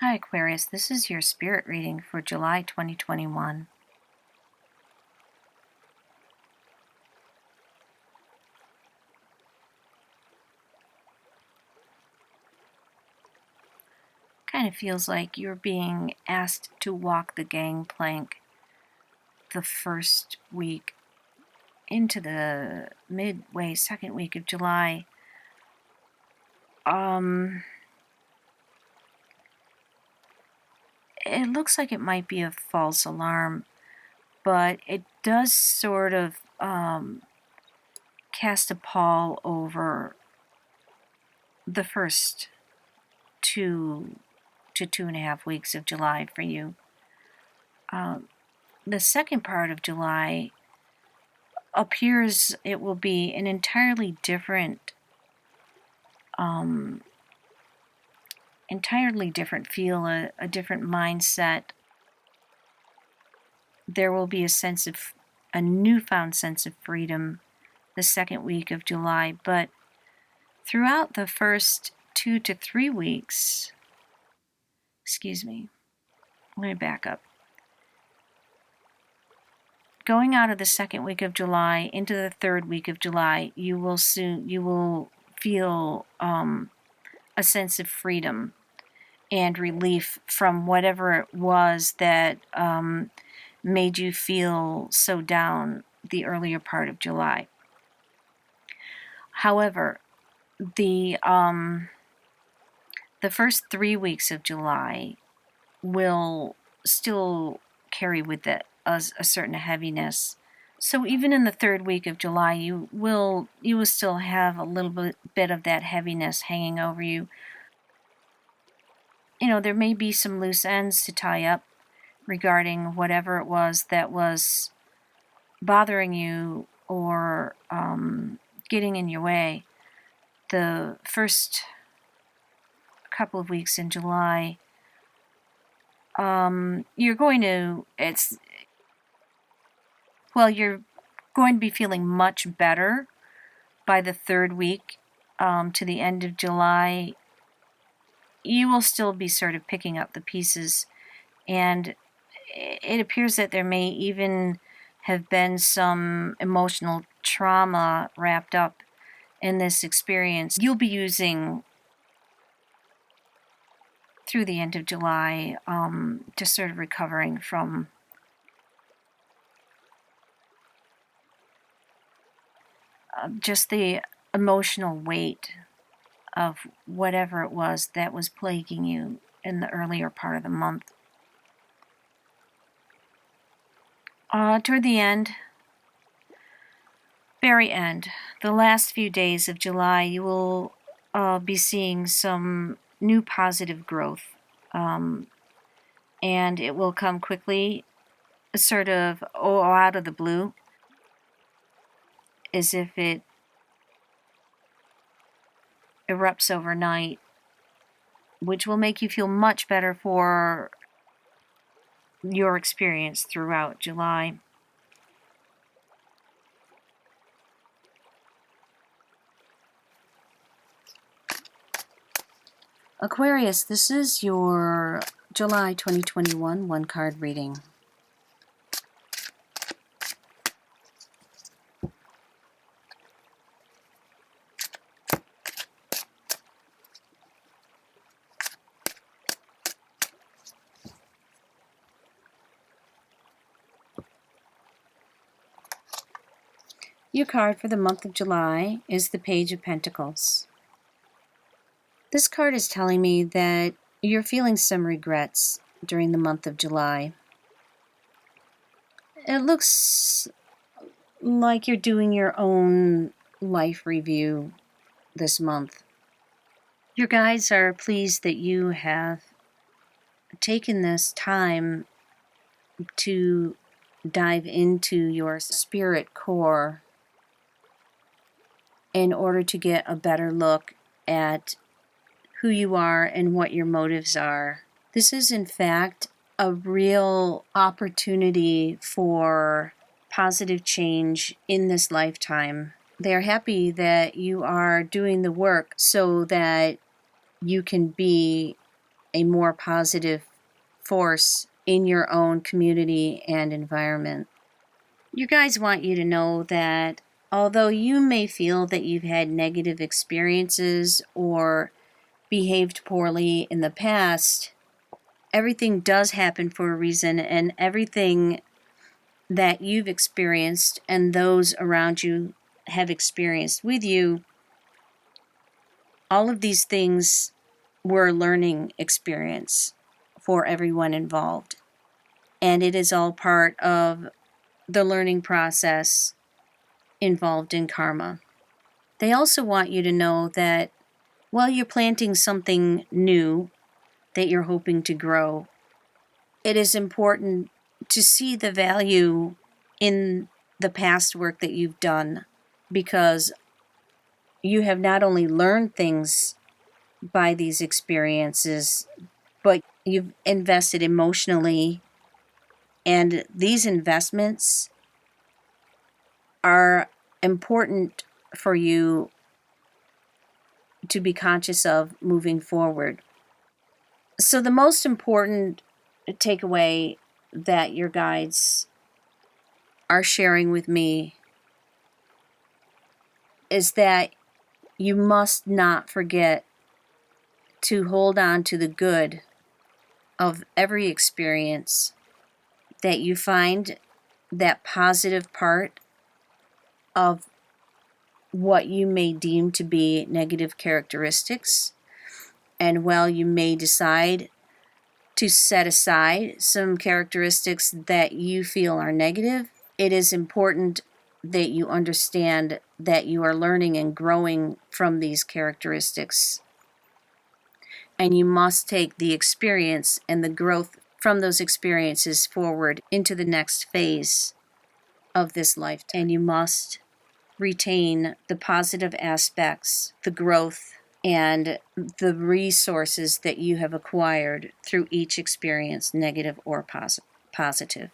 Hi Aquarius, this is your spirit reading for July 2021. Kind of feels like you're being asked to walk the gangplank the first week into the midway second week of July. It looks like it might be a false alarm, but it does sort of cast a pall over the first 2 to 2.5 weeks of July for you. The second part of July appears it will be an entirely different feel, a different mindset. There will be a newfound sense of freedom the second week of July, but throughout the first 2 to 3 weeks, let me back up. Going out of the second week of July into the third week of July, you will feel a sense of freedom and relief from whatever it was that made you feel so down the earlier part of July. However, the first 3 weeks of July will still carry with it a certain heaviness. So even in the third week of July, you will still have a little bit of that heaviness hanging over you. You know, there may be some loose ends to tie up regarding whatever it was that was bothering you or getting in your way. The first couple of weeks in July, you're going to be feeling much better by the third week to the end of July. You will still be sort of picking up the pieces, and it appears that there may even have been some emotional trauma wrapped up in this experience you'll be using through the end of July, just sort of recovering from just the emotional weight of whatever it was that was plaguing you in the earlier part of the month. Toward the end, very end, the last few days of July, you will be seeing some new positive growth, and it will come quickly, sort of out of the blue, as if it erupts overnight, which will make you feel much better for your experience throughout July. Aquarius, this is your July 2021 one-card reading. Your card for the month of July is the Page of Pentacles. This card is telling me that you're feeling some regrets during the month of July. It looks like you're doing your own life review this month. Your guides are pleased that you have taken this time to dive into your spirit core in order to get a better look at who you are and what your motives are. This is, in fact, a real opportunity for positive change in this lifetime. They're happy that you are doing the work so that you can be a more positive force in your own community and environment. Your guides want you to know that although you may feel that you've had negative experiences or behaved poorly in the past, everything does happen for a reason, and everything that you've experienced and those around you have experienced with you, all of these things were a learning experience for everyone involved. And it is all part of the learning process involved in karma. They also want you to know that while you're planting something new that you're hoping to grow, it is important to see the value in the past work that you've done, because you have not only learned things by these experiences, but you've invested emotionally, and these investments are important for you to be conscious of moving forward. So the most important takeaway that your guides are sharing with me is that you must not forget to hold on to the good of every experience, that you find that positive part of what you may deem to be negative characteristics. And while you may decide to set aside some characteristics that you feel are negative, it is important that you understand that you are learning and growing from these characteristics. And you must take the experience and the growth from those experiences forward into the next phase of this lifetime. And you must retain the positive aspects, the growth, and the resources that you have acquired through each experience, negative or positive.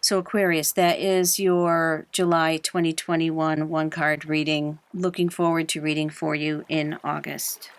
So Aquarius, that is your July 2021 one-card reading. Looking forward to reading for you in August.